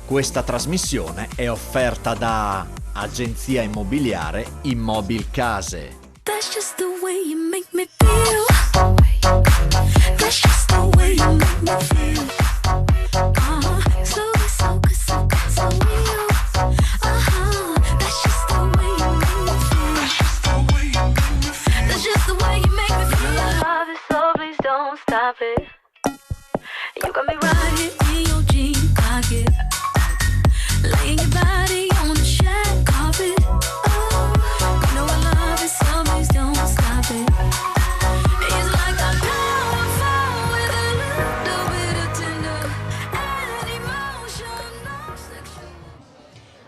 Questa trasmissione è offerta da Agenzia Immobiliare Immobilcase. That's just the way you make me feel. That's just the way you make me feel. So good, so good, so good, so real. That's just the way you make me feel. That's just the way you make me feel. Love it, so please don't stop it. You got me right here in your jean pocket, laying your body on the shag carpet. Oh, you know I love it, so please don't stop it. It's like a downfall with a little bit of tender and emotional section.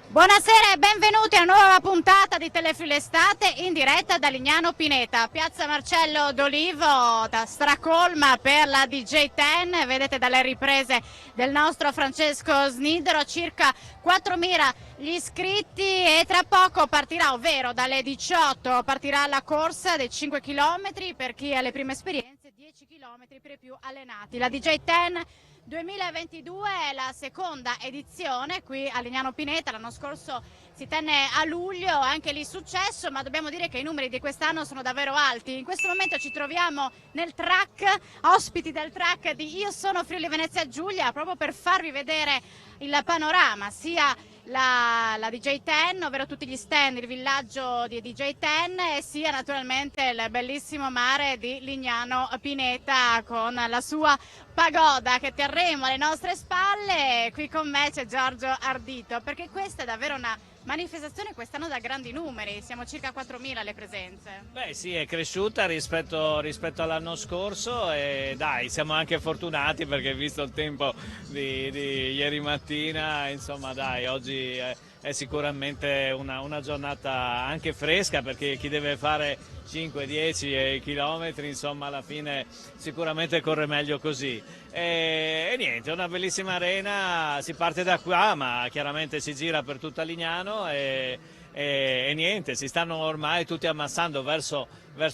Buonasera e benvenuti a una nuova puntata di Telefilm Estate in diretta da Lignano Pineta, piazza Marcello d'Olivo, da stracolma per la DJ10. Vedete dalle riprese del nostro Francesco Snidero circa 4.000 gli iscritti e tra poco partirà, ovvero dalle 18 partirà la corsa dei 5 km per chi ha le prime esperienze, 10 km per i più allenati. La DJ10 2022 è la seconda edizione qui a Lignano Pineta. L'anno scorso si tenne a luglio, anche lì successo, ma dobbiamo dire che i numeri di quest'anno sono davvero alti. In questo momento ci troviamo nel track, ospiti del track di Io sono Friuli Venezia Giulia, proprio per farvi vedere il panorama, sia la DJ10, ovvero tutti gli stand, il villaggio di DJ10, e sia naturalmente il bellissimo mare di Lignano Pineta con la sua pagoda che terremo alle nostre spalle. Qui con me c'è Giorgio Ardito, perché questa è davvero una manifestazione quest'anno da grandi numeri, siamo circa 4.000 le presenze. Beh sì, è cresciuta rispetto all'anno scorso e dai, siamo anche fortunati perché visto il tempo di ieri mattina, insomma dai, oggi è sicuramente una giornata anche fresca, perché chi deve fare 5-10 chilometri, insomma alla fine sicuramente corre meglio così. E niente, una bellissima arena, si parte da qua ma chiaramente si gira per tutta Lignano e niente, si stanno ormai tutti ammassando verso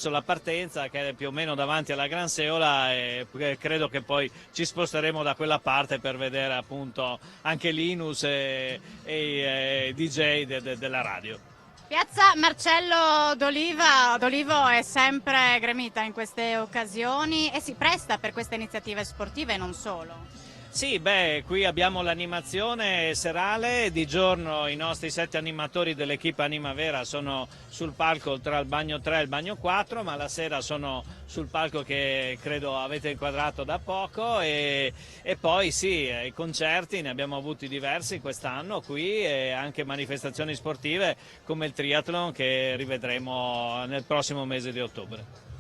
la partenza, che è più o meno davanti alla Gran Seola, e credo che poi ci sposteremo da quella parte per vedere appunto anche Linus e i DJ della radio. Piazza Marcello d'Olivo è sempre gremita in queste occasioni e si presta per queste iniziative sportive e non solo. Sì, beh, qui abbiamo l'animazione serale, di giorno i nostri 7 animatori dell'equipe Anima Vera sono sul palco tra il bagno 3 e il bagno 4, ma la sera sono sul palco che credo avete inquadrato da poco e poi sì, i concerti ne abbiamo avuti diversi quest'anno qui e anche manifestazioni sportive come il triathlon che rivedremo nel prossimo mese di ottobre.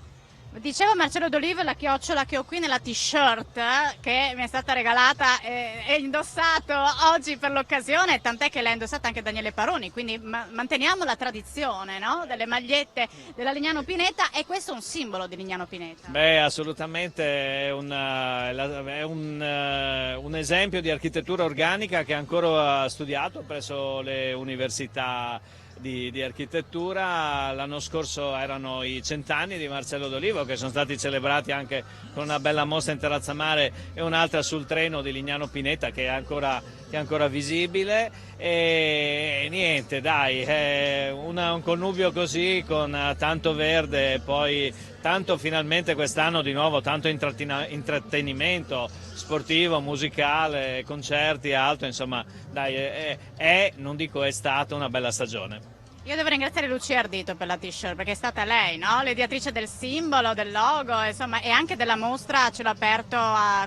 Dicevo Marcello d'Olivo, la chiocciola che ho qui nella t-shirt che mi è stata regalata e indossato oggi per l'occasione, tant'è che l'ha indossata anche Daniele Paroni, quindi manteniamo la tradizione, no? Delle magliette della Lignano Pineta, e questo è un simbolo di Lignano Pineta. Beh, assolutamente è un esempio di architettura organica che ancora studiato presso le università di architettura. L'anno scorso erano i 100 anni di Marcello d'Olivo, che sono stati celebrati anche con una bella mostra in terrazza mare e un'altra sul treno di Lignano Pineta che è ancora visibile. E niente, dai, un connubio così con tanto verde e poi tanto finalmente quest'anno di nuovo tanto intrattenimento sportivo, musicale, concerti e altro, insomma dai, non dico è stata una bella stagione. Io devo ringraziare Lucia Ardito per la t-shirt, perché è stata lei, no? L'ideatrice del simbolo, del logo, insomma, e anche della mostra a cielo aperto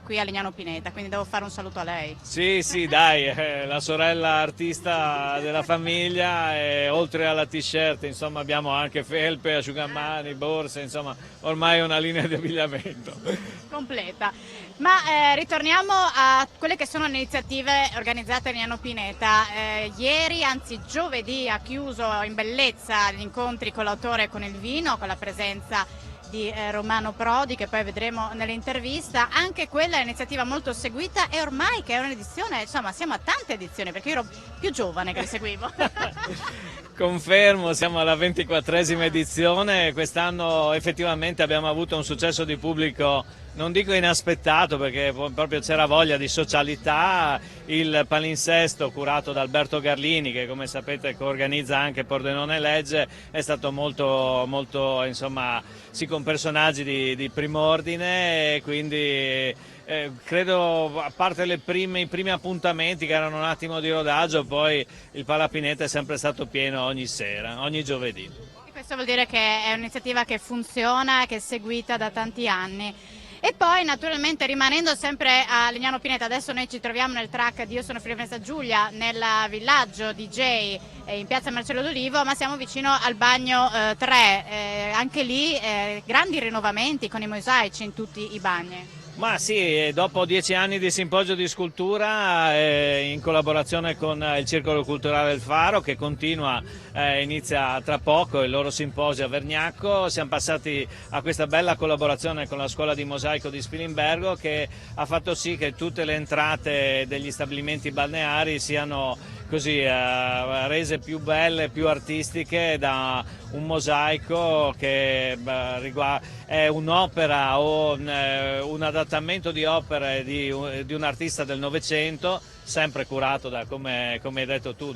qui a Lignano Pineta, quindi devo fare un saluto a lei. Sì, dai, la sorella artista della famiglia, e oltre alla t-shirt, insomma, abbiamo anche felpe, asciugamani, borse, insomma, ormai è una linea di abbigliamento Completa. Ma ritorniamo a quelle che sono le iniziative organizzate a Lignano Pineta. Ieri, anzi giovedì, ha chiuso in bellezza gli incontri con l'autore e con il vino, con la presenza di Romano Prodi, che poi vedremo nell'intervista. Anche quella è un'iniziativa molto seguita e ormai che è un'edizione, insomma siamo a tante edizioni, perché io ero più giovane che le seguivo. Confermo, siamo alla 24esima edizione, quest'anno effettivamente abbiamo avuto un successo di pubblico non dico inaspettato, perché proprio c'era voglia di socialità. Il palinsesto curato da Alberto Garlini, che come sapete organizza anche Pordenone Legge, è stato molto insomma, sì, con personaggi di prim'ordine, e quindi credo, a parte i primi appuntamenti che erano un attimo di rodaggio, poi il Palapineta è sempre stato pieno ogni sera, ogni giovedì. E questo vuol dire che è un'iniziativa che funziona, che è seguita da tanti anni. E poi naturalmente rimanendo sempre a Lignano Pineta, adesso noi ci troviamo nel track di Io sono Filomensa Giulia, nel villaggio DJ in piazza Marcello d'Olivo, ma siamo vicino al bagno 3, anche lì grandi rinnovamenti con i mosaici in tutti i bagni. Ma sì, dopo 10 anni di simposio di scultura, in collaborazione con il Circolo Culturale del Faro, che continua, inizia tra poco il loro simposio a Vergnacco, siamo passati a questa bella collaborazione con la Scuola di Mosaico di Spilimbergo, che ha fatto sì che tutte le entrate degli stabilimenti balneari siano così rese più belle, più artistiche da un mosaico che è un'opera o un adattamento di opere di un artista del Novecento, sempre curato come hai detto tu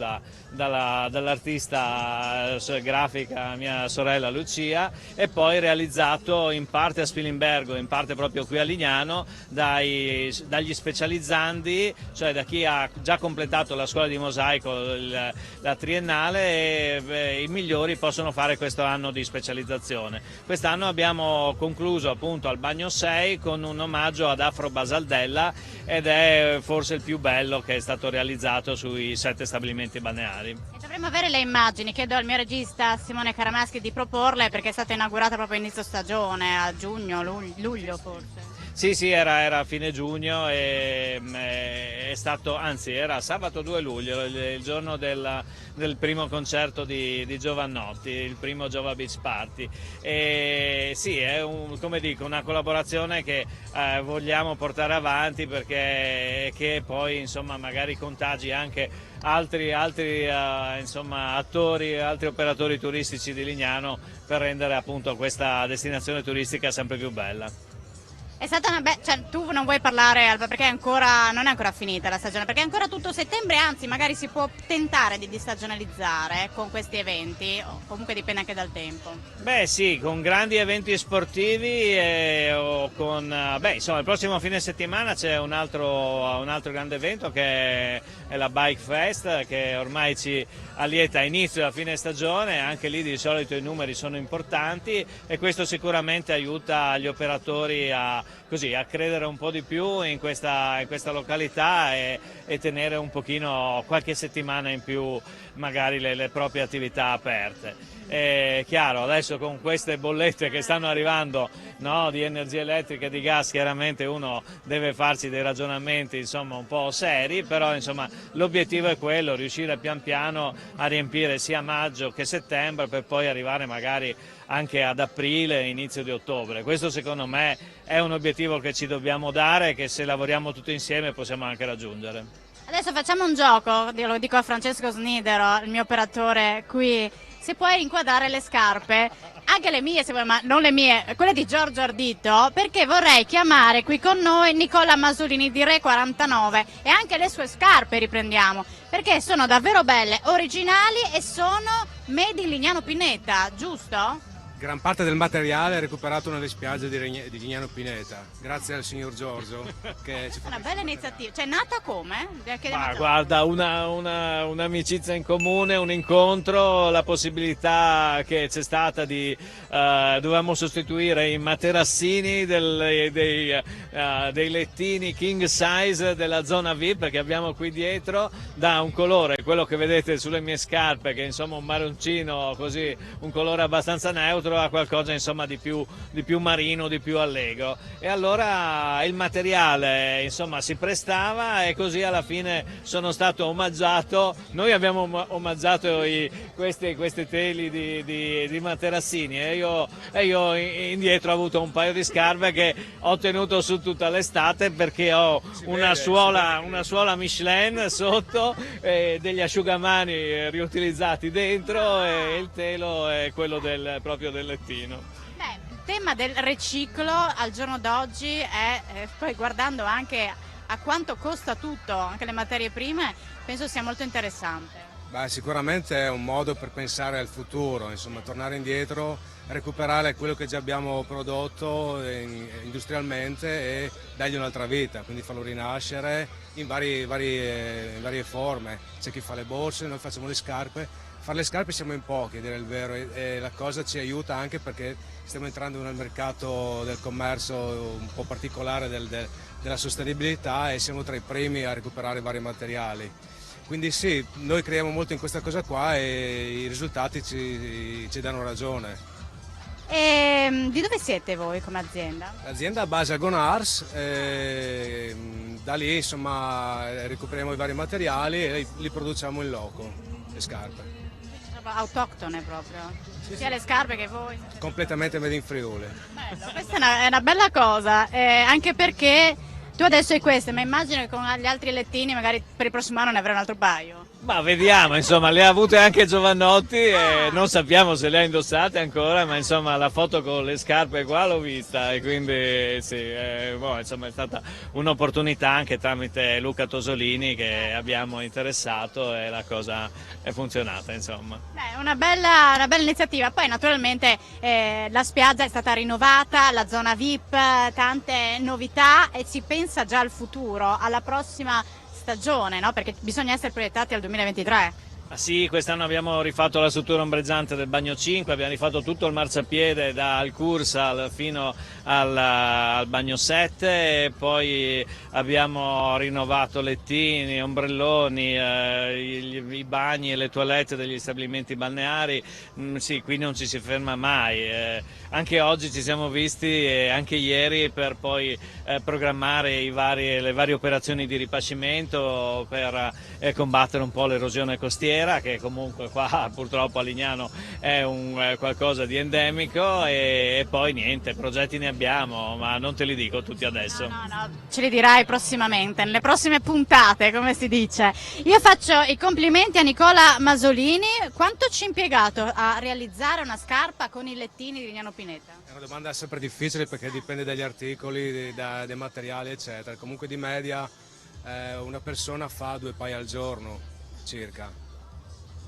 dall'artista grafica mia sorella Lucia, e poi realizzato in parte a Spilimbergo, in parte proprio qui a Lignano dagli specializzandi, cioè da chi ha già completato la scuola di mosaico, la triennale, e i migliori possono fare questo anno di specializzazione. Quest'anno abbiamo concluso appunto al Bagno 6 con un omaggio ad Afro Basaldella, ed è forse il più bello che è stato realizzato sui 7 stabilimenti balneari. E dovremmo avere le immagini, chiedo al mio regista Simone Caramaschi di proporle, perché è stata inaugurata proprio a inizio stagione, a giugno, luglio forse. Sì, era a fine giugno e è stato, anzi era sabato 2 luglio, il giorno del primo concerto di Giovannotti, il primo Giova Beach Party. E sì, è come dico, una collaborazione che vogliamo portare avanti, perché che poi insomma magari contagi anche altri insomma, attori, altri operatori turistici di Lignano, per rendere appunto questa destinazione turistica sempre più bella. È stata una cioè tu non vuoi parlare, Alba, perché non è ancora finita la stagione, perché è ancora tutto settembre, anzi magari si può tentare di stagionalizzare con questi eventi, o comunque dipende anche dal tempo. Beh sì, con grandi eventi sportivi o con, insomma il prossimo fine settimana c'è un altro grande evento che è la Bike Fest, che ormai ci allieta a inizio e a fine stagione, anche lì di solito i numeri sono importanti, e questo sicuramente aiuta gli operatori a credere un po' di più in questa località e tenere un pochino, qualche settimana in più magari le proprie attività aperte. È chiaro, adesso con queste bollette che stanno arrivando, no, di energia elettrica e di gas, chiaramente uno deve farci dei ragionamenti insomma un po' seri, però insomma l'obiettivo è quello, riuscire pian piano a riempire sia maggio che settembre, per poi arrivare magari anche ad aprile, inizio di ottobre. Questo secondo me è un obiettivo che ci dobbiamo dare, che se lavoriamo tutti insieme possiamo anche raggiungere. Adesso facciamo un gioco, lo dico a Francesco Snidero, il mio operatore qui, se puoi inquadrare le scarpe, anche le mie se vuoi, ma non le mie, quelle di Giorgio Ardito, perché vorrei chiamare qui con noi Nicola Masolini di Re 49, e anche le sue scarpe riprendiamo, perché sono davvero belle, originali, e sono made in Lignano Pineta, giusto? Gran parte del materiale è recuperato nelle spiagge di Lignano Pineta, grazie al signor Giorgio. Che ci fa una bella iniziativa, cioè nata come? Ma guarda, un'amicizia in comune, un incontro, la possibilità che c'è stata dovevamo sostituire i materassini dei lettini king size della zona VIP, perché abbiamo qui dietro, da un colore, quello che vedete sulle mie scarpe, che è insomma un marroncino, così un colore abbastanza neutro, a qualcosa insomma di più marino, di più allegro, e allora il materiale insomma si prestava, e così alla fine sono stato omaggiato. Noi abbiamo omaggiato queste teli di materassini, e io indietro ho avuto un paio di scarpe che ho tenuto su tutta l'estate, perché ho una suola Michelin sotto, degli asciugamani riutilizzati dentro, e il telo è quello proprio del lettino. Beh, tema del riciclo al giorno d'oggi è, poi guardando anche a quanto costa tutto, anche le materie prime, penso sia molto interessante. Beh, sicuramente è un modo per pensare al futuro, insomma, tornare indietro, recuperare quello che già abbiamo prodotto industrialmente e dargli un'altra vita, quindi farlo rinascere in varie forme. C'è chi fa le borse, noi facciamo le scarpe. Fare le scarpe siamo in pochi, a dire il vero, e la cosa ci aiuta anche perché stiamo entrando nel mercato del commercio un po' particolare della sostenibilità e siamo tra i primi a recuperare vari materiali. Quindi sì, noi creiamo molto in questa cosa qua e i risultati ci danno ragione. E di dove siete voi come azienda? L'azienda ha base a Gonars, da lì insomma recuperiamo i vari materiali e li produciamo in loco, le scarpe. Autoctone proprio, sia le scarpe che voi. Completamente made in Friuli. Bello, questa è una bella cosa, anche perché tu adesso hai queste, ma immagino che con gli altri lettini magari per il prossimo anno ne avrai un altro paio. Ma vediamo, insomma, le ha avute anche Giovannotti e non sappiamo se le ha indossate ancora, ma insomma la foto con le scarpe qua l'ho vista e quindi sì, insomma è stata un'opportunità anche tramite Luca Tosolini che abbiamo interessato e la cosa è funzionata, insomma. Beh, una bella iniziativa, poi naturalmente la spiaggia è stata rinnovata, la zona VIP, tante novità e si pensa già al futuro, alla prossima stagione, no? Perché bisogna essere proiettati al 2023. Ah sì, quest'anno abbiamo rifatto la struttura ombreggiante del bagno 5, abbiamo rifatto tutto il marciapiede dal Cursal fino al bagno 7 e poi abbiamo rinnovato lettini, ombrelloni, i bagni e le toilette degli stabilimenti balneari. Sì, qui non ci si ferma mai. Anche oggi ci siamo visti e anche ieri per poi programmare le varie operazioni di ripascimento per combattere un po' l'erosione costiera, che comunque qua purtroppo a Lignano è qualcosa di endemico e poi niente, progetti ne abbiamo, ma non te li dico tutti adesso. No, ce li dirai prossimamente, nelle prossime puntate, come si dice. Io faccio i complimenti a Nicola Masolini. Quanto ci ha impiegato a realizzare una scarpa con i lettini di Lignano Pineta? È una domanda sempre difficile perché dipende dagli articoli, dai materiali eccetera. Comunque di media una persona fa 2 paia al giorno circa.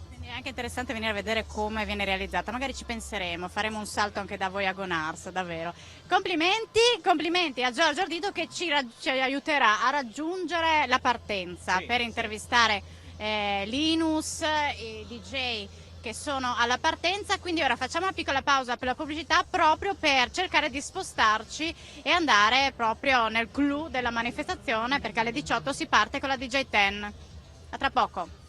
Quindi è anche interessante venire a vedere come viene realizzata, magari ci penseremo, faremo un salto anche da voi a Gonars, davvero. Complimenti a Giorgio Ardito che ci aiuterà a raggiungere la partenza per intervistare Linus, i DJ che sono alla partenza, quindi ora facciamo una piccola pausa per la pubblicità proprio per cercare di spostarci e andare proprio nel clou della manifestazione perché alle 18 si parte con la DJ 10. A tra poco.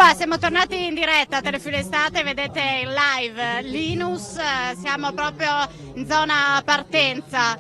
qua, siamo tornati in diretta a Telefilo Estate, vedete in live Linus, siamo proprio in zona partenza.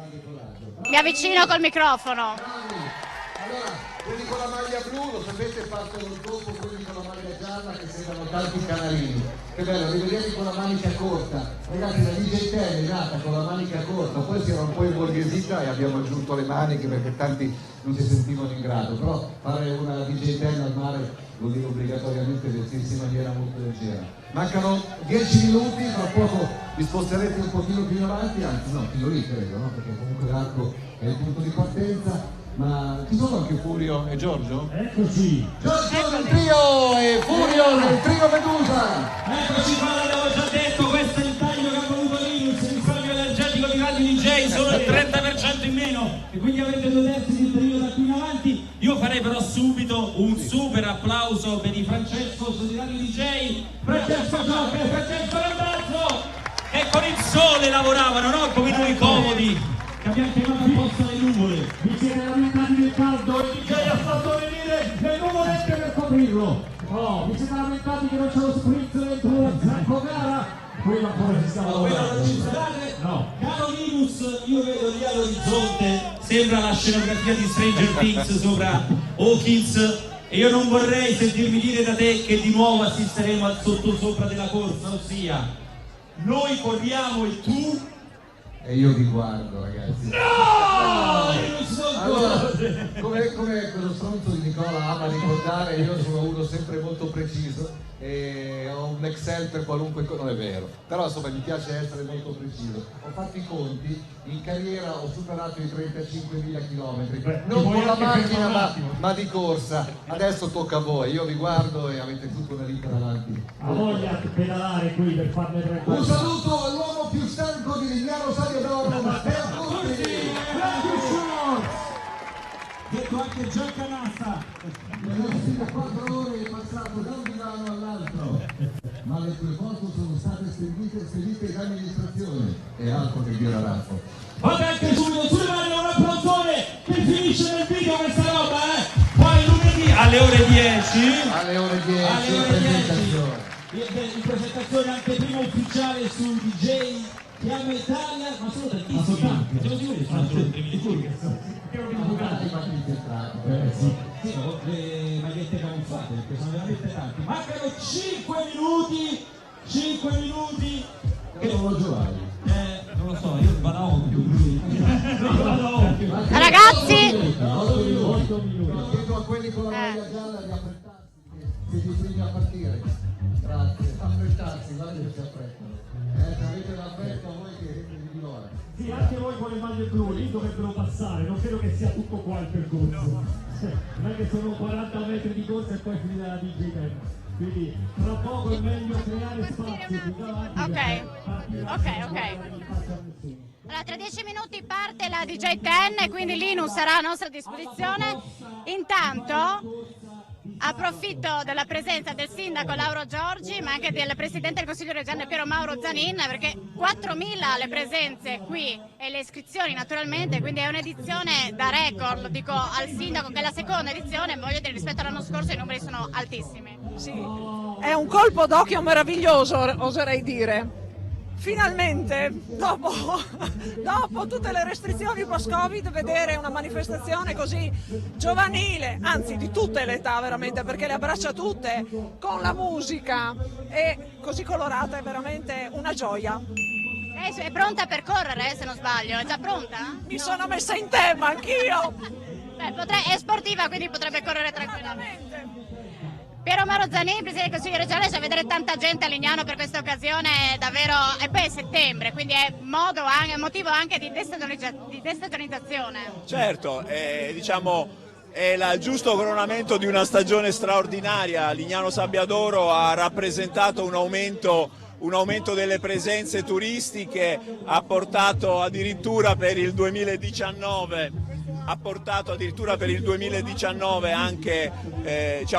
Mi avvicino col microfono. Allora, quelli con la maglia blu, lo sapete, partono dopo quelli con la maglia gialla che sembrano tanti canalini. Che bello, rivederli con la manica corta. Ragazzi, la DJ Ten è nata con la manica corta, poi si era un po' imborghesita e abbiamo aggiunto le maniche perché tanti non si sentivano in grado. Però fare una DJ Ten al mare vuol dire obbligatoriamente vestirsi in maniera molto leggera. Mancano 10 minuti, tra poco vi sposterete un pochino più in avanti, anzi no, fino lì credo, no? Perché comunque l'arco è il punto di partenza. Ma ci sono anche Furio e Giorgio? Eccoci! Giorgio del trio e Furio del trio Medusa! Eccoci qua, l'avevo già detto, questo è il taglio che ha voluto Linus, il risparmio energetico di Radio DJ, solo il 30% in meno e quindi avete 2/3 di periodo da qui in avanti. Io farei però subito un super applauso per i Francesco di Radio DJ, Francesco Gioca e Francesco Randazzo, che con il sole lavoravano, no? Come noi comodi, che abbiamo chiamato apposta le nuvole. Vi siete lamentati del caldo e DJ ha fatto venire le nuvolette per coprirlo. Oh, vi siete lamentati che non c'è lo spritz dentro la Zancogara? Quello ancora ci stava lavorando. Non ci state? No. Caro Linus, io vedo lì all'orizzonte, sembra la scenografia di Stranger Things sopra Hawkins, e io non vorrei sentirmi dire da te che di nuovo assisteremo al sottosopra della corsa, ossia noi corriamo e tu... E io vi guardo, ragazzi. No! Allora, come quello stronzo di Nicola ama ricordare, io sono uno sempre molto preciso e ho un Excel per qualunque cosa, non è vero, però insomma mi piace essere molto preciso. Ho fatto i conti, in carriera ho superato i 35.000 km, non con la macchina ma di corsa. Adesso tocca a voi, io vi guardo e avete tutta una vita davanti. Ha voglia di pedalare qui per farne 3 quarti. Un saluto all'uomo più stanco di Lignano Sabio d'Oro, Matteo Curti! Detto anche Gian Canassa. Le nostre 4 ore è passato da un divano all'altro, ma le tue foto sono state spedite in amministrazione e altro che dire a Raffo. Vabbè, anche subito sulle mani un applausione che finisce nel video questa roba, Poi lunedì alle ore 10. Alle ore 10, alle ore 10. presentazione. In presentazione anche prima ufficiale su DJ Chiama Italia, ma sono tantissimi. Siamo sicuri che sono solo 3 minuti? Sì, ho le magliette camuffate perché sono veramente tanti. Mancano 5 minuti. 5 minuti. Che non lo giocavi? Non lo so, io vado a occhio. Ragazzi! 8 minuti. Chiedo a quelli con la maglia gialla di affrettarsi, che bisogna partire. Grazie, affrettarsi, guarda che si affrettano. Se avete la fretta voi che siete di l'ora. Sì, anche voi con le maglie blu, lì dovrebbero passare, non credo che sia tutto qua il percorso. Non è che sono 40 metri di corsa e poi finire la DJ Ten. Quindi tra poco è meglio creare spazio più davanti. Ok. Allora, tra 10 minuti parte la DJ Ten e quindi Linus sarà a nostra disposizione. Intanto approfitto della presenza del sindaco Lauro Giorgi, ma anche del presidente del Consiglio regionale Piero Mauro Zanin, perché 4.000 le presenze qui e le iscrizioni naturalmente, quindi è un'edizione da record. Lo dico al sindaco che è la seconda edizione, voglio dire, rispetto all'anno scorso i numeri sono altissimi. Sì, è un colpo d'occhio meraviglioso, oserei dire. Finalmente, dopo tutte le restrizioni post-Covid, vedere una manifestazione così giovanile, anzi di tutte le età veramente, perché le abbraccia tutte, con la musica e così colorata, è veramente una gioia. È pronta per correre, se non sbaglio, è già pronta? Mi sono messa in tema anch'io! È sportiva, quindi potrebbe correre tranquillamente. Piero Mauro Zanin, presidente del Consiglio regionale, c'è a vedere tanta gente a Lignano per questa occasione, davvero, e poi è settembre, quindi è motivo anche di destagionizzazione. Certo, diciamo è il giusto coronamento di una stagione straordinaria. Lignano Sabbiadoro ha rappresentato un aumento delle presenze turistiche, ha portato addirittura per il 2019 anche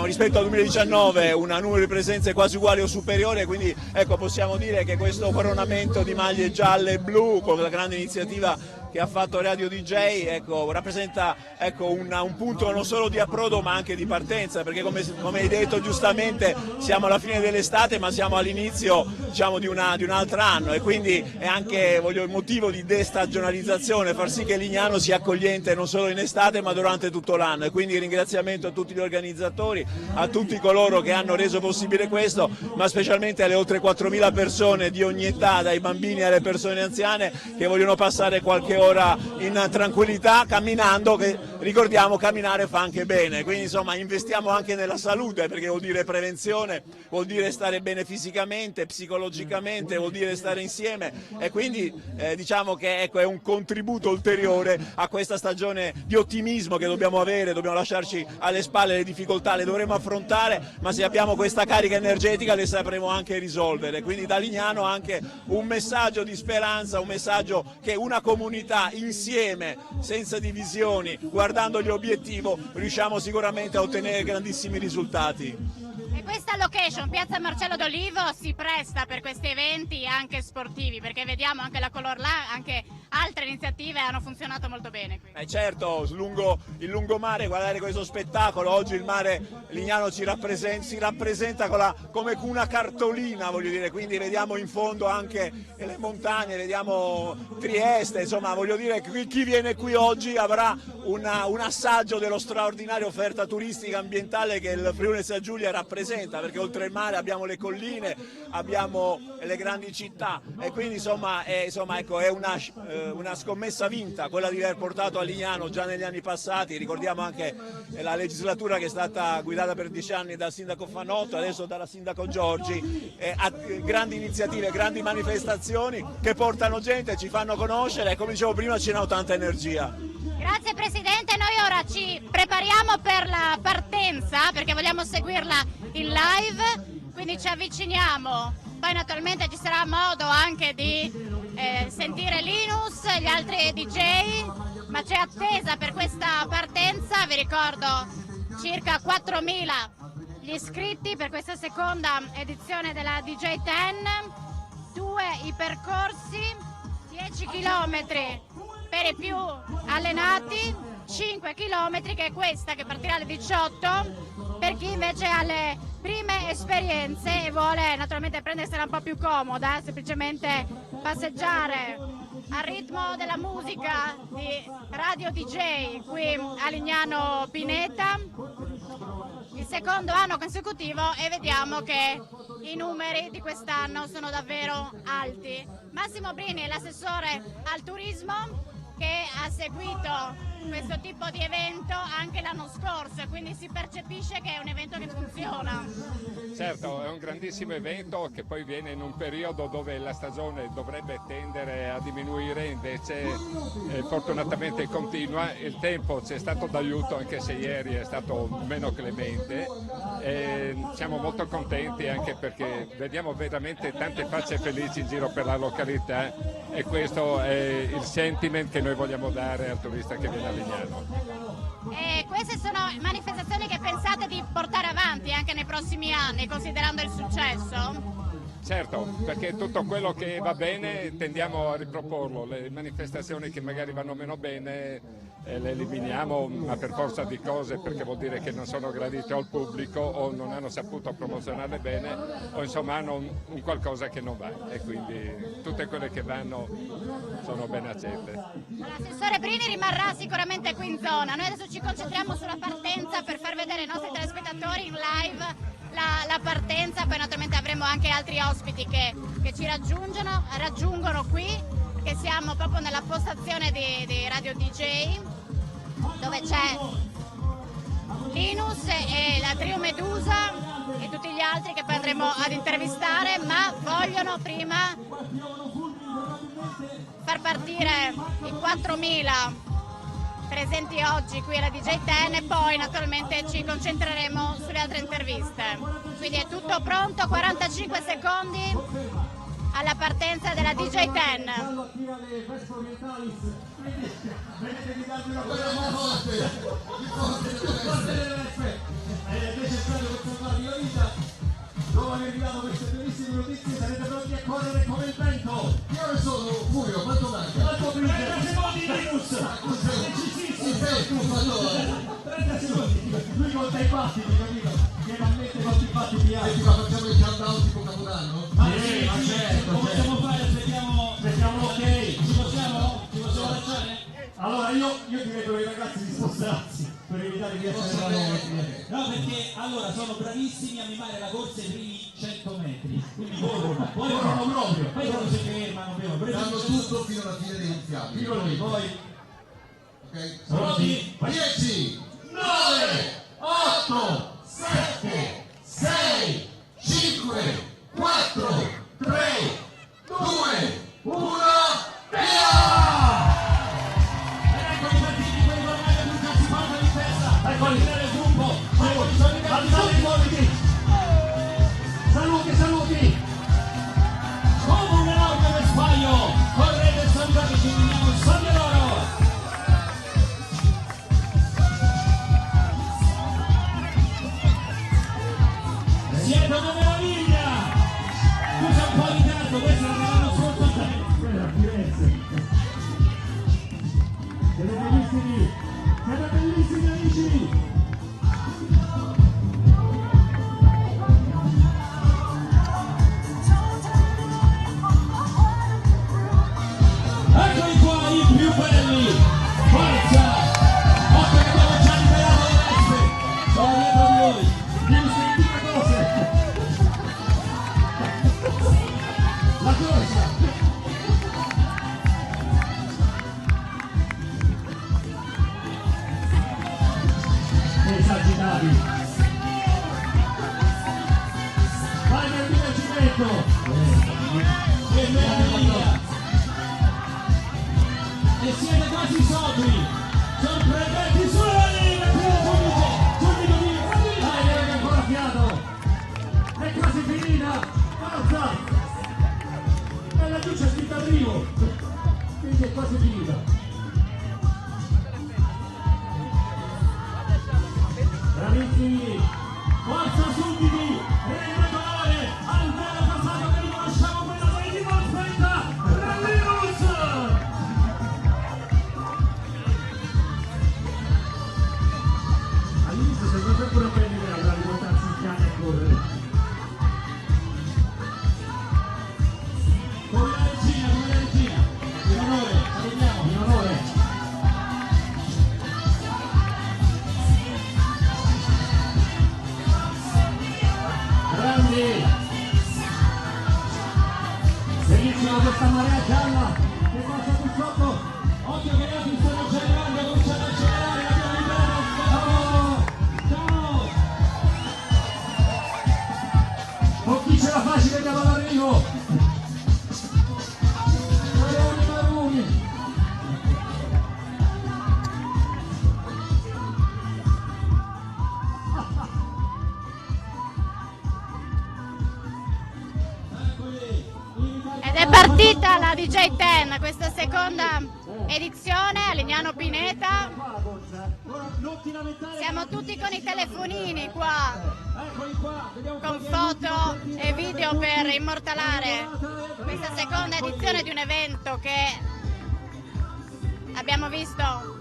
rispetto al 2019 un numero di presenze quasi uguale o superiore, quindi ecco, possiamo dire che questo coronamento di maglie gialle e blu con la grande iniziativa che ha fatto Radio DJ, ecco, rappresenta un punto non solo di approdo ma anche di partenza, perché come hai detto giustamente siamo alla fine dell'estate ma siamo all'inizio, diciamo, di un altro anno, e quindi è anche il motivo di destagionalizzazione, far sì che Lignano sia accogliente non solo in estate ma durante tutto l'anno. E quindi ringraziamento a tutti gli organizzatori, a tutti coloro che hanno reso possibile questo, ma specialmente alle oltre 4.000 persone di ogni età, dai bambini alle persone anziane, che vogliono passare qualche ora in tranquillità camminando, che ricordiamo camminare fa anche bene. Quindi insomma investiamo anche nella salute, perché vuol dire prevenzione, vuol dire stare bene fisicamente, psicologicamente, vuol dire stare insieme, e quindi diciamo che ecco, è un contributo ulteriore a questa stagione di ottimismo che dobbiamo avere. Dobbiamo lasciarci alle spalle le difficoltà, le dovremo affrontare, ma se abbiamo questa carica energetica le sapremo anche risolvere. Quindi da Lignano anche un messaggio di speranza, un messaggio che una comunità insieme, senza divisioni, guardando gli obiettivi, riusciamo sicuramente a ottenere grandissimi risultati. E questa location, Piazza Marcello d'Olivo, si presta per questi eventi anche sportivi, perché vediamo anche la Color là, anche altre iniziative hanno funzionato molto bene qui. Certo, il lungomare, guardare questo spettacolo, oggi il mare Lignano si rappresenta come una cartolina, voglio dire, quindi vediamo in fondo anche le montagne, vediamo Trieste, insomma voglio dire che chi viene qui oggi avrà un assaggio dello straordinaria offerta turistica ambientale che il Friuli Venezia Giulia rappresenta, perché oltre il mare abbiamo le colline, abbiamo le grandi città, e quindi insomma ecco, è una scommessa vinta quella di aver portato a Lignano già negli anni passati. Ricordiamo anche la legislatura che è stata guidata per 10 anni dal sindaco Fanotto, adesso dalla sindaco Giorgi, grandi iniziative, grandi manifestazioni che portano gente, ci fanno conoscere, e come dicevo prima ci hanno tanta energia. Grazie Presidente, noi ora ci prepariamo per la partenza perché vogliamo seguirla in live, quindi ci avviciniamo, poi naturalmente ci sarà modo anche di sentire Linus, gli altri DJ, ma c'è attesa per questa partenza. Vi ricordo circa 4.000 gli iscritti per questa seconda edizione della DJ 10, 2 i percorsi, 10 km per i più allenati, 5 km che è questa che partirà alle 18 per chi invece ha le prime esperienze e vuole naturalmente prendersela un po' più comoda, semplicemente passeggiare al ritmo della musica di Radio DJ qui a Lignano Pineta, il secondo anno consecutivo, e vediamo che i numeri di quest'anno sono davvero alti. Massimo Brini è l'assessore al turismo che ha seguito questo tipo di evento anche l'anno scorso, e quindi si percepisce che è un evento che funziona. Certo, è un grandissimo evento che poi viene in un periodo dove la stagione dovrebbe tendere a diminuire, invece fortunatamente continua. Il tempo ci è stato d'aiuto, anche se ieri è stato meno clemente, e siamo molto contenti anche perché vediamo veramente tante facce felici in giro per la località, e questo è il sentiment che noi vogliamo dare al turista che viene a Lignano. E queste sono manifestazioni che pensate di portare avanti anche nei prossimi anni, considerando il successo? Certo, perché tutto quello che va bene tendiamo a riproporlo, le manifestazioni che magari vanno meno bene le eliminiamo, ma per forza di cose, perché vuol dire che non sono gradite al pubblico o non hanno saputo promozionarle bene, o insomma hanno un qualcosa che non va, e quindi tutte quelle che vanno sono ben accette. L'assessore Brini rimarrà sicuramente qui in zona. Noi adesso ci concentriamo sulla partenza per far vedere ai nostri telespettatori in live la partenza, poi naturalmente avremo anche altri ospiti che ci raggiungono qui, che siamo proprio nella postazione di Radio DJ, dove c'è Linus e la Trio Medusa e tutti gli altri che poi andremo ad intervistare, ma vogliono prima far partire i 4.000 presenti oggi qui alla DJ 10 e poi naturalmente ci concentreremo sulle altre interviste. Quindi è tutto pronto, 45 secondi alla partenza della DJ 10. Dopo aver arrivato queste bellissime notizie sarete pronti a correre come il vento. Che ore sono, Furio? Quanto manca? 30 secondi! lui conta i passi, capito? Finalmente conta i passi di altri. Ma facciamo il countdown tipo Capodanno? Ma sì, ma certo, lo possiamo fare, aspettiamo l'ok, ci possiamo lanciare? Allora io direi per i ragazzi di spostarsi per evitare di essere valori. No, perché allora sono bravissimi a mimare la corsa ai primi 100 metri, quindi corrono proprio, poi quando si fermano, Danno tutto fino alla fine dei iniziali. dico lì, poi Ok? pronti? 10, 9, 8, 7, 6, 5, 4, 3, 2, 1, via! Eccoli partiti, quelli ormai che non si fanno di testa, eccoli nel gruppo, alzate i gomiti, saluti, come un enorme vespaio, correte e salutate, ci vediamo il Sabbia d'Oro. Siete una meraviglia! Scusa un po' di ritardo, questa era l'anno scorso. Quella Firenze. Siete bellissimi amici! Eccoli qua i più belli! Forza! Occhio che abbiamo già liberato le veste! Sono dietro di voi! Devi sentire cose! La corsa! Esagitati! Vai nel divertimento! Che meraviglia! E siete quasi sobri! Sorprendenti sulle linee! Subito di... Dai, che ancora fiato! È quasi finita! Forza! E la luce è scritta arrivo! Quindi è quasi finita! Bravissimi! Forza Sudditi! Regolare! Almeno passato che riconosciamo quella di Aspetta! Rallinus! All'inizio sembra sempre una bella idea da riportarsi in cane e correre. Con la regina! In onore, salutiamo, in onore! Grandi! Bellissima questa marea gialla che passa qui sotto. Occhio che gli altri stanno già arrivando, cominciano a accelerare, l'abbiamo liberato. Ciao! Con chi ce la fa ci vediamo all'arrivo. Maruni. Ed è partita la DJ10, questa seconda edizione a Lignano Pineta. Siamo tutti con i telefonini qua, con foto e video per immortalare questa seconda edizione di un evento che abbiamo visto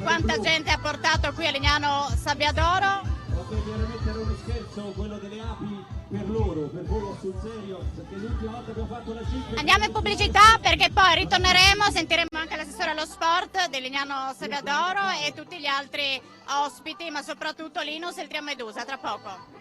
quanta gente ha portato qui a Lignano Sabbiadoro. Potete mettere uno scherzo, quello delle api per loro, per voi sul serio, perché l'ultima volta abbiamo fatto la cifra. Andiamo in pubblicità perché poi ritorneremo, sentiremo anche l'assessore allo sport di Lignano Sabbiadoro e tutti gli altri ospiti, ma soprattutto Linus e il Trio Medusa, tra poco.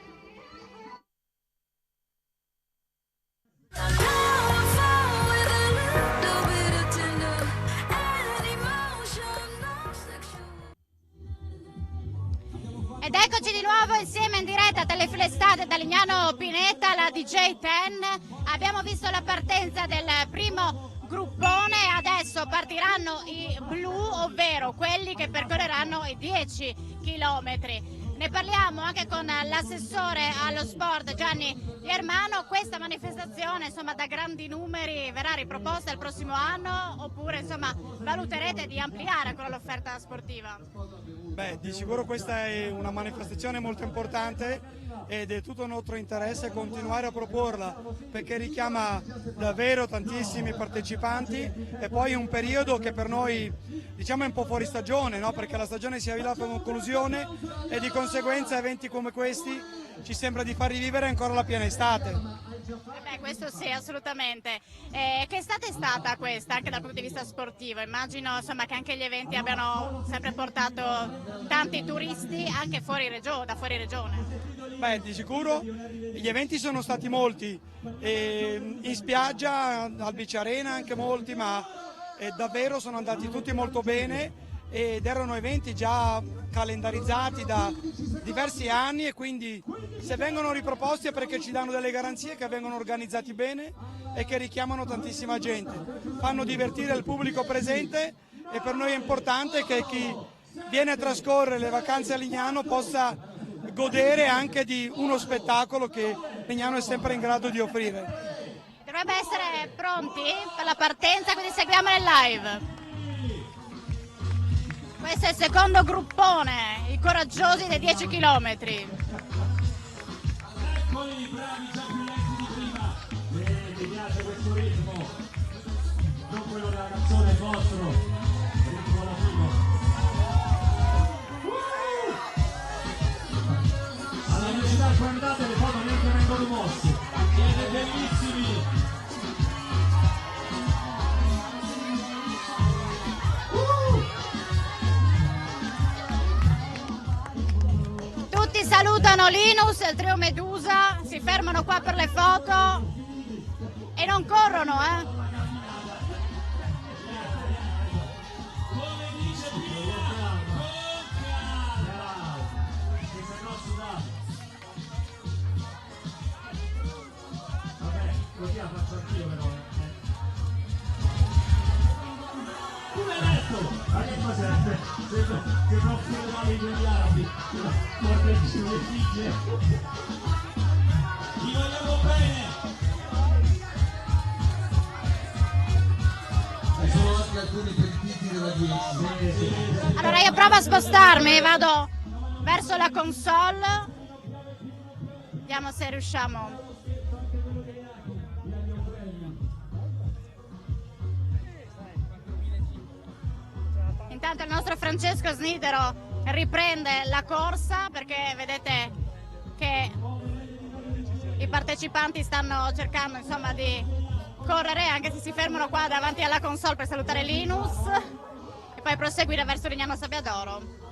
Ed eccoci di nuovo insieme in diretta a Telefile Estate da Lignano Pineta, la DJ10. Abbiamo visto la partenza del primo gruppone, adesso partiranno i blu, ovvero quelli che percorreranno i 10 chilometri. Ne parliamo anche con l'assessore allo sport Gianni Germano. Questa manifestazione, insomma, da grandi numeri verrà riproposta il prossimo anno oppure, insomma, valuterete di ampliare ancora l'offerta sportiva? Beh, di sicuro questa è una manifestazione molto importante ed è tutto nostro interesse continuare a proporla perché richiama davvero tantissimi partecipanti e poi è un periodo che per noi diciamo è un po' fuori stagione, no? Perché la stagione si avvia per conclusione e di conseguenza eventi come questi ci sembra di far rivivere ancora la piena estate. Beh, questo sì, assolutamente. Che estate è stata questa, anche dal punto di vista sportivo? Immagino insomma, che anche gli eventi abbiano sempre portato tanti turisti anche da fuori regione. Beh, di sicuro gli eventi sono stati molti, in spiaggia, al Beach Arena anche molti, ma davvero sono andati tutti molto bene ed erano eventi già calendarizzati da diversi anni e quindi se vengono riproposti è perché ci danno delle garanzie che vengono organizzati bene e che richiamano tantissima gente, fanno divertire il pubblico presente e per noi è importante che chi viene a trascorrere le vacanze a Lignano possa godere anche di uno spettacolo che Lignano è sempre in grado di offrire. Dovrebbe essere pronti per la partenza, quindi seguiamo nel live. Questo è il secondo gruppone, i coraggiosi dei 10 chilometri. Eccoli, bravi giapponesi di prima. Mi piace questo ritmo. Non quello della canzone, il vostro. Ritmo latino. Alla velocità che andate le foto neanche vengono mosse. Siete bellissimi. Tutti salutano Linus e il trio Medusa, si fermano qua per le foto e non corrono, Così la faccio anch'io però. Come detto? Ma che cos'è? Che non funerali degli arabi. Mortecci le figlie. Ti vogliamo bene. Ci sono anche alcuni pentiti della 10. Allora io provo a spostarmi, vado verso la console, vediamo se riusciamo. Intanto il nostro Francesco Snidero riprende la corsa perché vedete che i partecipanti stanno cercando insomma di correre anche se si fermano qua davanti alla console per salutare Linus e poi proseguire verso Lignano Sabbiadoro.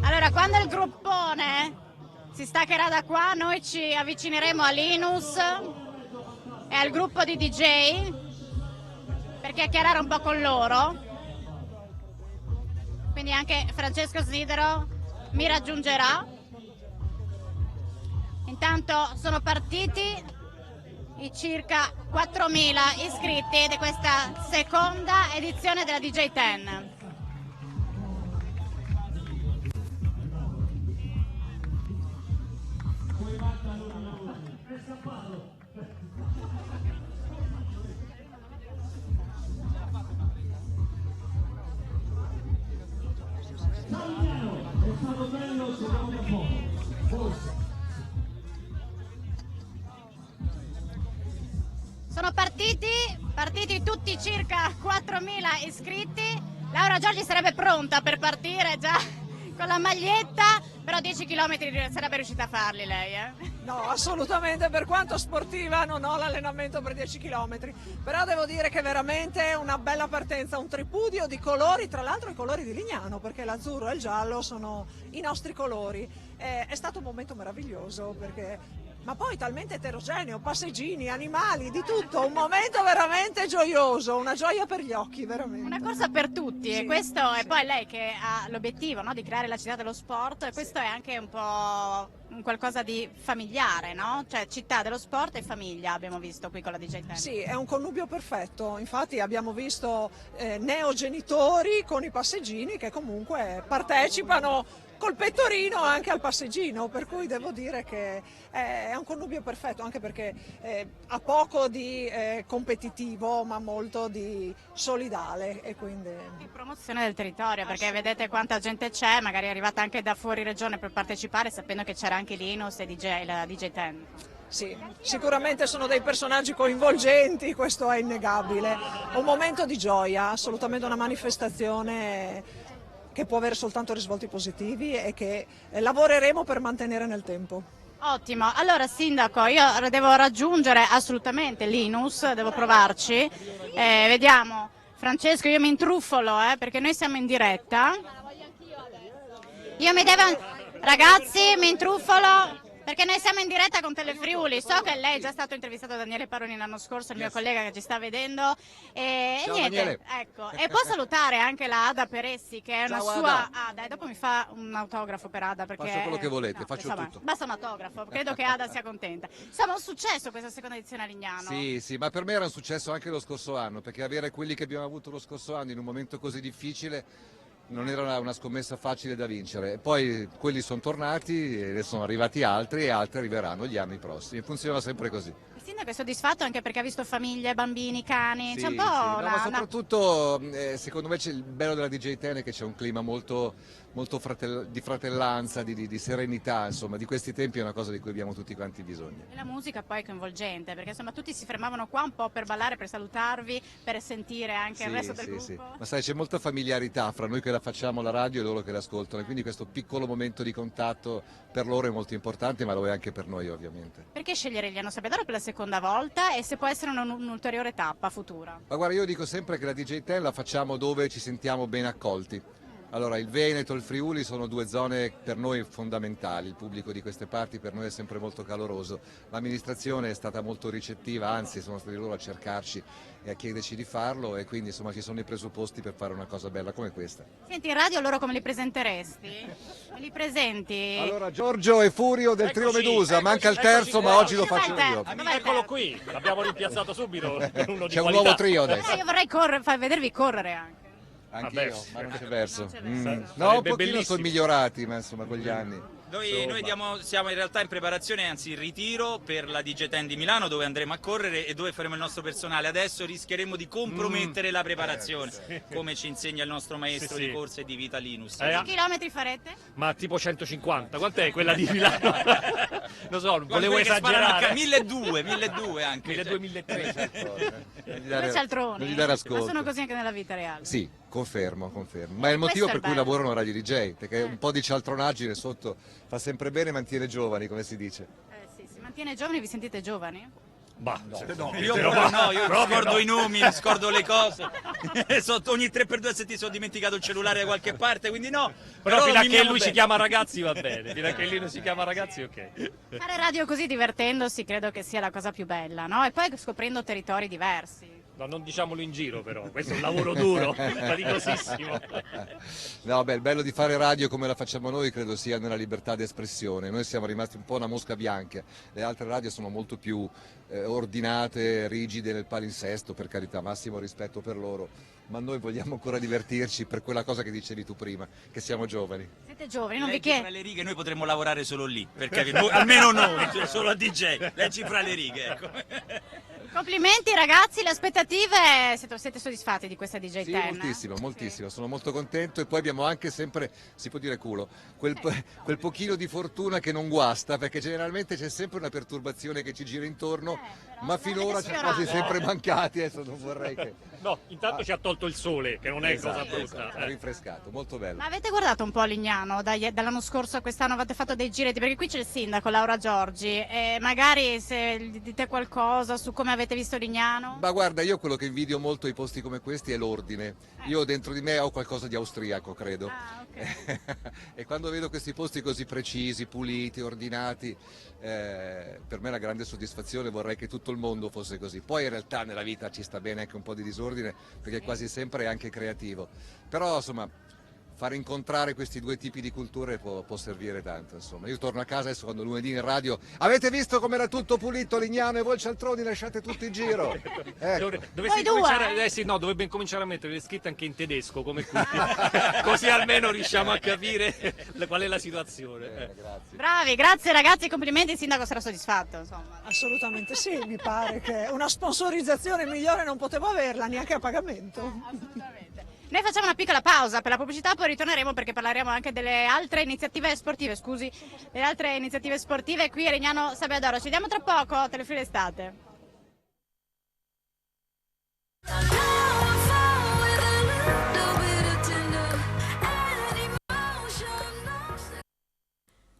Allora, quando il gruppone si staccherà da qua, noi ci avvicineremo a Linus e al gruppo di DJ per chiacchierare un po' con loro. Quindi anche Francesco Snidero mi raggiungerà. Intanto sono partiti i circa 4.000 iscritti di questa seconda edizione della DJ 10. stato bello, ci vediamo tra poco. Sono partiti tutti circa 4.000 iscritti. Laura Giorgi sarebbe pronta per partire già con la maglietta, però 10 km sarebbe riuscita a farli lei, No, assolutamente, per quanto sportiva non ho l'allenamento per 10 km, però devo dire che veramente è una bella partenza, un tripudio di colori, tra l'altro i colori di Lignano, perché l'azzurro e il giallo sono i nostri colori. È stato un momento meraviglioso perché... Ma poi talmente eterogeneo, passeggini, animali, di tutto, un momento veramente gioioso, una gioia per gli occhi, veramente. Una corsa per tutti, Sì, e questo sì. è poi lei che ha l'obiettivo, no, di creare la città dello sport, e questo è anche un po' un qualcosa di familiare, no? Cioè città dello sport e famiglia abbiamo visto qui con la DJ Ten. Sì, è un connubio perfetto, infatti abbiamo visto neogenitori con i passeggini che comunque partecipano col pettorino anche al passeggino, per cui devo dire che è un connubio perfetto, anche perché ha poco di competitivo ma molto di solidale e quindi... Di promozione del territorio, perché vedete quanta gente c'è, magari è arrivata anche da fuori regione per partecipare, sapendo che c'era anche Linus e la DJ Ten. Sì, sicuramente sono dei personaggi coinvolgenti, questo è innegabile. Un momento di gioia, assolutamente una manifestazione che può avere soltanto risvolti positivi e che lavoreremo per mantenere nel tempo. Ottimo, allora Sindaco, io devo raggiungere assolutamente Linus, devo provarci, vediamo. Francesco, io mi intruffolo perché noi siamo in diretta. Ragazzi, mi intruffolo perché noi siamo in diretta con Telefriuli. So che lei è già stato intervistato da Daniele Paroni l'anno scorso, il mio collega che ci sta vedendo. E Ciao, niente, Daniele. ecco. E può salutare anche la Ada Peressi, che è una Ciao, sua Ada. Ada, e dopo mi fa un autografo per Ada. Perché, Faccio quello che volete, no, faccio insomma, tutto. Basta un autografo, credo che Ada sia contenta. Insomma, un successo questa seconda edizione a Lignano. Sì, sì, ma per me era un successo anche lo scorso anno, perché avere quelli che abbiamo avuto lo scorso anno in un momento così difficile non era una scommessa facile da vincere. E poi quelli sono tornati, e ne sono arrivati altri e altri arriveranno gli anni prossimi. Funziona sempre così. Il sindaco è soddisfatto anche perché ha visto famiglie, bambini, cani, Sì, c'è un po' sì, no, una... ma soprattutto secondo me il bello della DJ Ten è che c'è un clima molto di fratellanza, di serenità, insomma, di questi tempi è una cosa di cui abbiamo tutti quanti bisogno. E la musica poi è coinvolgente, perché insomma tutti si fermavano qua un po' per ballare, per salutarvi, per sentire anche il resto del gruppo. Sì. Ma sai, c'è molta familiarità fra noi che la facciamo la radio e loro che l'ascoltano, e quindi questo piccolo momento di contatto per loro è molto importante, ma lo è anche per noi ovviamente. Perché scegliere Lignano Sabbiadoro per la seconda volta, e se può essere un'ulteriore tappa futura? Ma guarda, io dico sempre che la DJ Ten la facciamo dove ci sentiamo ben accolti. Allora, il Veneto e il Friuli sono due zone per noi fondamentali, il pubblico di queste parti per noi è sempre molto caloroso, l'amministrazione è stata molto ricettiva, anzi sono stati loro a cercarci e a chiederci di farlo, e quindi insomma ci sono i presupposti per fare una cosa bella come questa. Senti, in radio loro come li presenteresti? Me li presenti? Allora, Giorgio e Furio del Trio Medusa, manca il terzo ma oggi lo faccio io. Eccolo qui, l'abbiamo rimpiazzato subito. Uno di C'è un qualità. nuovo trio adesso. Io vorrei vedervi correre anche. Anch'io, ma non c'è verso. No, un Sarebbe pochino bellissimo. sono migliorati, ma insomma con gli anni. Noi siamo in realtà in preparazione, anzi in ritiro per la DJ Ten di Milano, dove andremo a correre e dove faremo il nostro personale. Adesso rischieremo di compromettere la preparazione, come ci insegna il nostro maestro di corsa e di vita Linus. Quanti chilometri farete? Ma tipo 150, quant'è quella di Milano? Lo so, volevo Quelli che sparano esagerare. a 1200 anche. 1200. Due cialtroni. Non gli dare ascolto. Ma sono così anche nella vita reale. Sì, confermo. Ma è il motivo Questo è per cui bello. lavorano a Radio DJ, perché un po' di cialtronaggine sotto fa sempre bene e mantiene giovani, come si dice. Sì, si mantiene giovani, vi sentite giovani? Bah, Io scordo i nomi, scordo le cose. Ogni 3x2 se ti sono dimenticato il cellulare da qualche parte, quindi no. Però fino a che viviamo lui si bene. chiama ragazzi va bene, fino a che lui non si chiama ragazzi ok. Fare radio così divertendosi credo che sia la cosa più bella, no? E poi scoprendo territori diversi. No, non diciamolo in giro però, questo è un lavoro duro, faticosissimo. No, beh, il bello di fare radio come la facciamo noi credo sia nella libertà di espressione. Noi siamo rimasti un po' una mosca bianca, le altre radio sono molto più ordinate, rigide nel palinsesto, per carità, massimo rispetto per loro, ma noi vogliamo ancora divertirci per quella cosa che dicevi tu prima, che siamo giovani. Siete giovani, non vi Leggi chiedo. fra le righe, noi potremmo lavorare solo lì, perché almeno noi, solo a DJ, leggi fra le righe, ecco. Complimenti ragazzi, le aspettative, siete soddisfatti di questa DJ Sì, Ten? moltissimo, moltissimo, sono molto contento e poi abbiamo anche sempre, si può dire culo, quel pochino di fortuna che non guasta, perché generalmente c'è sempre una perturbazione che ci gira intorno, ma finora ci ha quasi sempre mancati, adesso non vorrei che... No, intanto ci ha tolto il sole, che non è cosa brutta. Esatto, rinfrescato, molto bello. Ma avete guardato un po' Lignano, dall'anno scorso a quest'anno avete fatto dei giretti, perché qui c'è il sindaco Laura Giorgi, e magari se gli dite qualcosa su come avete visto Lignano? Ma guarda, io quello che invidio molto ai posti come questi è l'ordine. Io dentro di me ho qualcosa di austriaco, credo. E quando vedo questi posti così precisi, puliti, ordinati, per me è una grande soddisfazione, vorrei che tutto il mondo fosse così. Poi in realtà nella vita ci sta bene anche un po' di disordine, perché quasi sempre è anche creativo. Però insomma, far incontrare questi due tipi di culture può servire tanto, insomma. Io torno a casa adesso quando lunedì in radio, avete visto com'era tutto pulito Lignano e voi cialtroni lasciate tutto in giro? Ecco. Dovrebbe cominciare a mettere le scritte anche in tedesco come qui, così almeno riusciamo a capire qual è la situazione. Grazie. Bravi, grazie ragazzi, complimenti, il sindaco sarà soddisfatto, insomma. Assolutamente sì, mi pare che una sponsorizzazione migliore non potevo averla neanche a pagamento. Assolutamente. Noi facciamo una piccola pausa per la pubblicità, poi ritorneremo perché parleremo anche delle altre iniziative sportive, qui a Lignano Sabbiadoro. Ci vediamo tra poco a Telefilm Estate.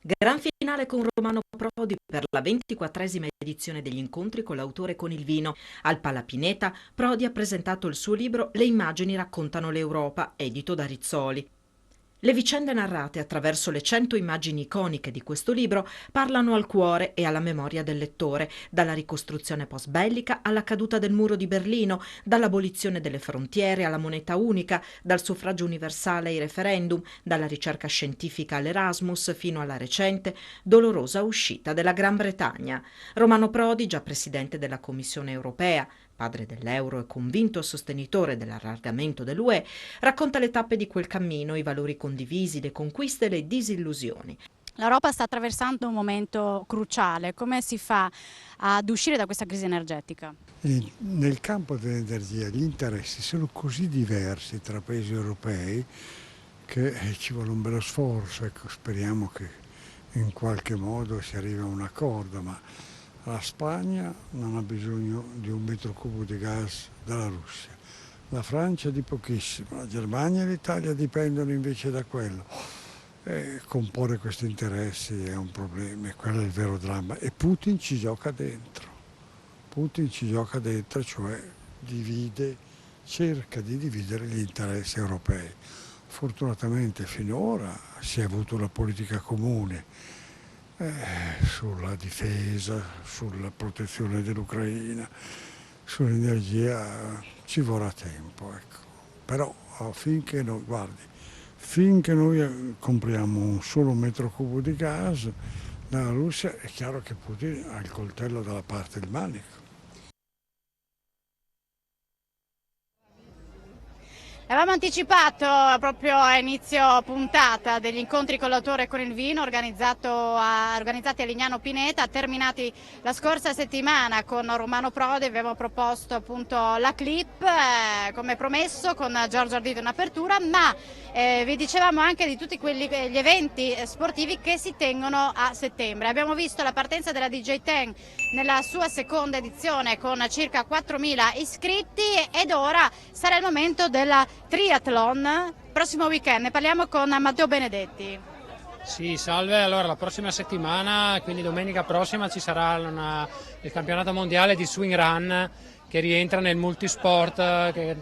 Gran finale con Romano Prodi per la 24esima edizione degli incontri con l'autore con il vino. Al Palapineta, Prodi ha presentato il suo libro Le immagini raccontano l'Europa, edito da Rizzoli. Le vicende narrate attraverso le 100 immagini iconiche di questo libro parlano al cuore e alla memoria del lettore, dalla ricostruzione post-bellica alla caduta del muro di Berlino, dall'abolizione delle frontiere alla moneta unica, dal suffragio universale ai referendum, dalla ricerca scientifica all'Erasmus fino alla recente, dolorosa uscita della Gran Bretagna. Romano Prodi, già presidente della Commissione europea, padre dell'euro e convinto sostenitore dell'allargamento dell'UE, racconta le tappe di quel cammino, i valori condivisi, le conquiste e le disillusioni. L'Europa sta attraversando un momento cruciale, come si fa ad uscire da questa crisi energetica? Nel campo dell'energia gli interessi sono così diversi tra paesi europei che ci vuole un bello sforzo, ecco, speriamo che in qualche modo si arrivi a un accordo, ma la Spagna non ha bisogno di un metro cubo di gas dalla Russia, la Francia di pochissimo, la Germania e l'Italia dipendono invece da quello. Comporre questi interessi è un problema, e quello è il vero dramma. E Putin ci gioca dentro, cioè cerca di dividere gli interessi europei. Fortunatamente finora si è avuto una politica comune sulla difesa, sulla protezione dell'Ucraina, sull'energia ci vorrà tempo, ecco. Però finché noi compriamo un solo metro cubo di gas dalla Russia, è chiaro che Putin ha il coltello dalla parte del manico. Avevamo anticipato proprio a inizio puntata degli incontri con l'autore e con il vino organizzati a Lignano Pineta, terminati la scorsa settimana con Romano Prodi. Abbiamo proposto appunto la clip come promesso con Giorgio Ardito in apertura, ma vi dicevamo anche di tutti gli eventi sportivi che si tengono a settembre. Abbiamo visto la partenza della DJ Ten nella sua seconda edizione con circa 4.000 iscritti ed ora sarà il momento della triathlon, prossimo weekend. Ne parliamo con Matteo Benedetti. Sì, salve. Allora la prossima settimana, quindi domenica prossima, ci sarà il campionato mondiale di swing run che rientra nel multisport, che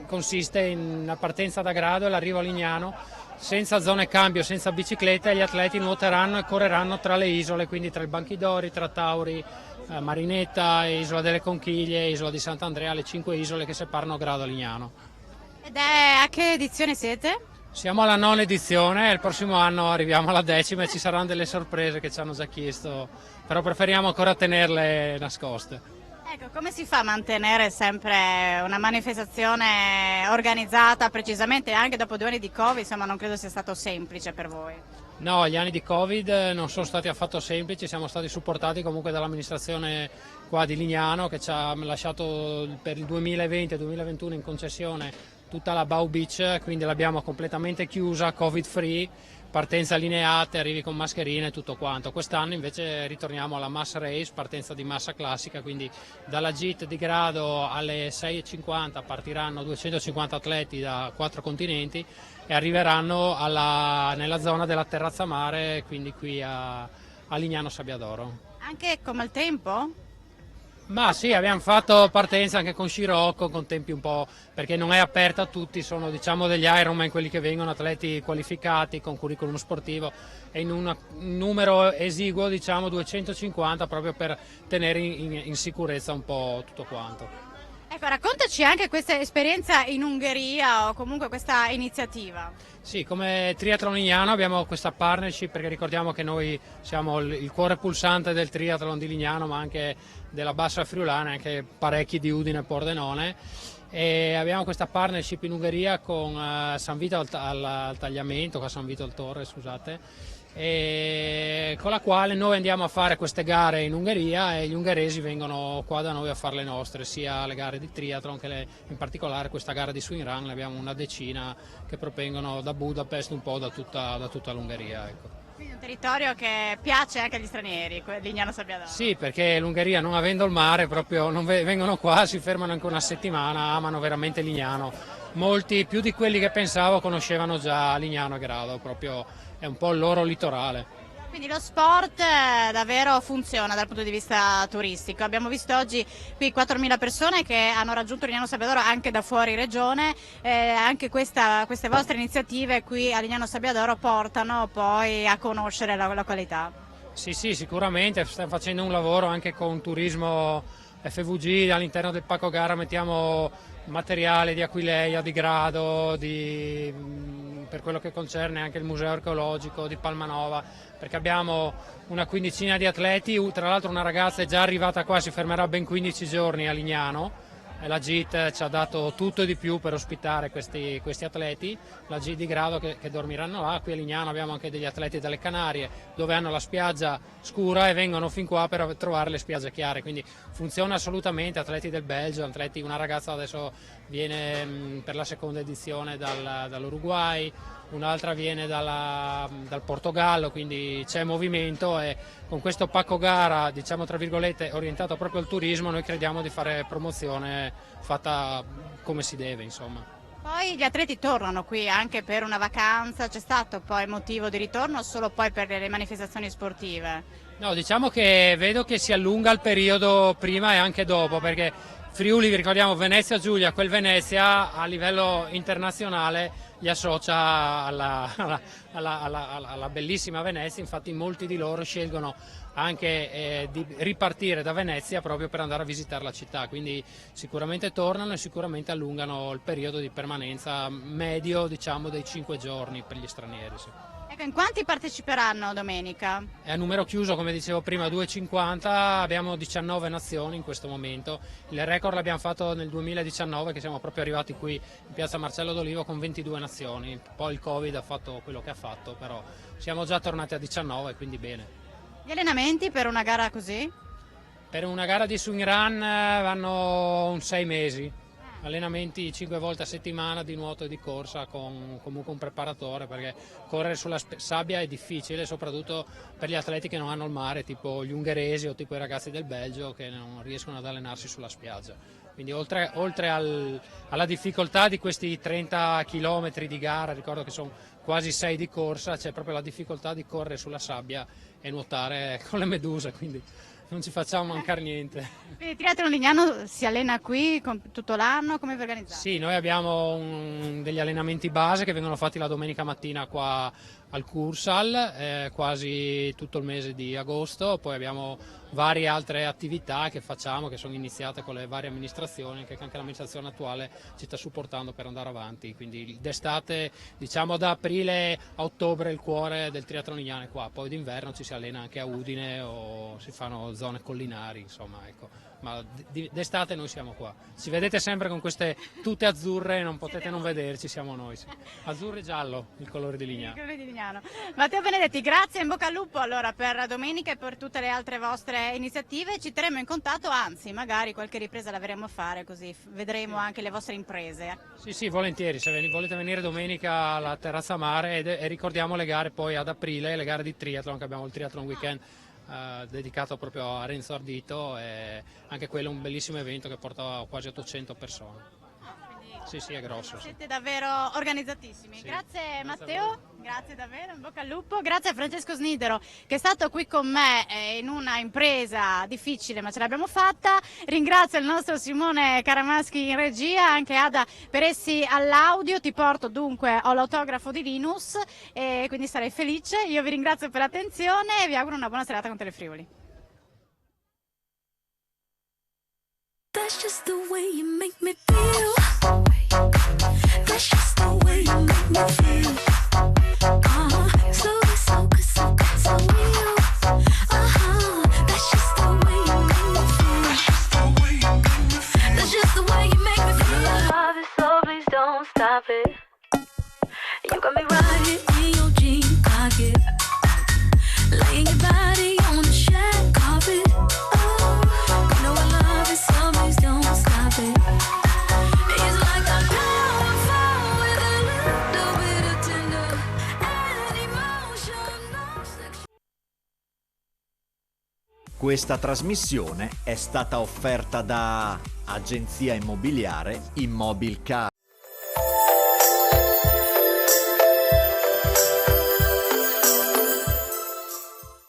consiste in una partenza da grado e l'arrivo a Lignano senza zone cambio, senza bicicletta, e gli atleti nuoteranno e correranno tra le isole, quindi tra il Banchidori, tra Tauri, Marinetta, Isola delle Conchiglie, Isola di Sant'Andrea, le 5 isole che separano Grado a Lignano. Ed a che edizione siete? Siamo alla 9ª edizione, il prossimo anno arriviamo alla 10ª e ci saranno delle sorprese che ci hanno già chiesto, però preferiamo ancora tenerle nascoste. Ecco, come si fa a mantenere sempre una manifestazione organizzata precisamente anche dopo 2 anni di Covid? Insomma, non credo sia stato semplice per voi. No, gli anni di Covid non sono stati affatto semplici, siamo stati supportati comunque dall'amministrazione qua di Lignano che ci ha lasciato per il 2020 e 2021 in concessione tutta la Bow Beach, quindi l'abbiamo completamente chiusa, Covid free, partenza lineate, arrivi con mascherine e tutto quanto. Quest'anno invece ritorniamo alla mass race, partenza di massa classica, quindi dalla GIT di Grado alle 6:50 partiranno 250 atleti da 4 continenti e arriveranno nella zona della terrazza mare, quindi qui a Lignano Sabbiadoro. Anche come al tempo? Ma sì, abbiamo fatto partenza anche con Scirocco, con tempi un po', perché non è aperta a tutti, sono diciamo degli Ironman quelli che vengono, atleti qualificati con curriculum sportivo, e in un numero esiguo, diciamo 250, proprio per tenere in sicurezza un po' tutto quanto. Ecco, raccontaci anche questa esperienza in Ungheria o comunque questa iniziativa. Sì, come Triathlon Lignano abbiamo questa partnership, perché ricordiamo che noi siamo il cuore pulsante del triathlon di Lignano, ma anche della Bassa Friulana, anche parecchi di Udine e Pordenone, e abbiamo questa partnership in Ungheria con San Vito al Tagliamento, con San Vito al Torre, scusate, e con la quale noi andiamo a fare queste gare in Ungheria e gli ungheresi vengono qua da noi a fare le nostre, sia le gare di triathlon che in particolare questa gara di swing run, ne abbiamo una decina che provengono da Budapest, un po' da tutta l'Ungheria. Ecco. Quindi un territorio che piace anche agli stranieri, Lignano Sabbiadoro. Sì, perché l'Ungheria, non avendo il mare, proprio non vengono qua, si fermano anche una settimana, amano veramente Lignano. Molti, più di quelli che pensavo, conoscevano già Lignano e Grado, proprio è un po' il loro litorale. Quindi lo sport davvero funziona dal punto di vista turistico. Abbiamo visto oggi qui 4.000 persone che hanno raggiunto Lignano Sabbiadoro anche da fuori regione, anche queste vostre iniziative qui a Lignano Sabbiadoro portano poi a conoscere la località. Sì, sicuramente, stiamo facendo un lavoro anche con turismo FVG, all'interno del pacco gara mettiamo materiale di Aquileia, di Grado, per quello che concerne anche il museo archeologico di Palmanova, perché abbiamo una quindicina di atleti, tra l'altro una ragazza è già arrivata qua, si fermerà ben 15 giorni a Lignano, e la GIT ci ha dato tutto e di più per ospitare questi atleti, la GIT di Grado che dormiranno là. Qui a Lignano abbiamo anche degli atleti dalle Canarie dove hanno la spiaggia scura e vengono fin qua per trovare le spiagge chiare, quindi funziona assolutamente. Atleti del Belgio, una ragazza adesso viene per la seconda edizione dall'Uruguay, un'altra viene dal Portogallo, quindi c'è movimento, e con questo pacco gara, diciamo tra virgolette, orientato proprio al turismo, noi crediamo di fare promozione fatta come si deve, insomma. Poi gli atleti tornano qui anche per una vacanza, c'è stato poi motivo di ritorno o solo poi per le manifestazioni sportive? No, diciamo che vedo che si allunga il periodo prima e anche dopo, perché Friuli, vi ricordiamo, Venezia Giulia, quel Venezia a livello internazionale li associa alla bellissima Venezia, infatti molti di loro scelgono anche di ripartire da Venezia proprio per andare a visitare la città, quindi sicuramente tornano e sicuramente allungano il periodo di permanenza medio, diciamo, dei 5 giorni per gli stranieri. Sì. Ecco, in quanti parteciperanno domenica? È a numero chiuso, come dicevo prima, 250, abbiamo 19 nazioni in questo momento, il record l'abbiamo fatto nel 2019 che siamo proprio arrivati qui in piazza Marcello d'Olivo con 22 nazioni, poi il Covid ha fatto quello che ha fatto, però siamo già tornati a 19, quindi bene. Gli allenamenti per una gara così? Per una gara di swing run vanno 6 mesi, allenamenti 5 volte a settimana di nuoto e di corsa con comunque un preparatore, perché correre sulla sabbia è difficile, soprattutto per gli atleti che non hanno il mare, tipo gli ungheresi o tipo i ragazzi del Belgio che non riescono ad allenarsi sulla spiaggia. Quindi oltre alla difficoltà di questi 30 km di gara, ricordo che sono quasi 6 di corsa, c'è proprio la difficoltà di correre sulla sabbia e nuotare con le meduse, quindi non ci facciamo mancare niente. Quindi Triathlon Lignano si allena qui tutto l'anno, come vi organizzate? Sì, noi abbiamo degli allenamenti base che vengono fatti la domenica mattina qua al Cursal, quasi tutto il mese di agosto, poi abbiamo varie altre attività che facciamo, che sono iniziate con le varie amministrazioni, che anche l'amministrazione attuale ci sta supportando per andare avanti, quindi d'estate, diciamo da aprile a ottobre, il cuore del triathlon lignano è qua, poi d'inverno ci si allena anche a Udine o si fanno zone collinari, insomma, ecco. Ma d'estate noi siamo qua. Ci vedete sempre con queste tute azzurre, non potete non vederci, siamo noi. Sì. Azzurro e giallo, il colore di Lignano. Lignano. Matteo Benedetti, grazie, in bocca al lupo allora per domenica e per tutte le altre vostre iniziative. Ci terremo in contatto, anzi magari qualche ripresa la verremo a fare, così vedremo anche le vostre imprese. Sì, volentieri, se volete venire domenica alla Terrazza Mare e ricordiamo le gare poi ad aprile, le gare di triathlon, che abbiamo il triathlon weekend dedicato proprio a Renzo Ardito, e anche quello è un bellissimo evento che porta quasi 800 persone. Sì, è grosso. Siete davvero organizzatissimi. Sì. Grazie Matteo, grazie davvero, in bocca al lupo. Grazie a Francesco Snidero che è stato qui con me in una impresa difficile, ma ce l'abbiamo fatta. Ringrazio il nostro Simone Caramaschi in regia, anche Ada Peressi all'audio. Ti porto dunque, ho l'autografo di Linus e quindi sarei felice. Io vi ringrazio per l'attenzione e vi auguro una buona serata con Telefriuli. That's just the way you make me feel. That's just the way you make me feel. So good, so good, so good, so real. That's just the way you make me feel. That's just the way you make me feel. I love it, so please don't stop it. You got me right here in your jean pocket, laying your body on the shag carpet. Oh, you know I love it, so please don't stop it. It's like a powerful with a little bit of tender and emotional sex. Questa trasmissione è stata offerta da Agenzia Immobiliare Immobilcase.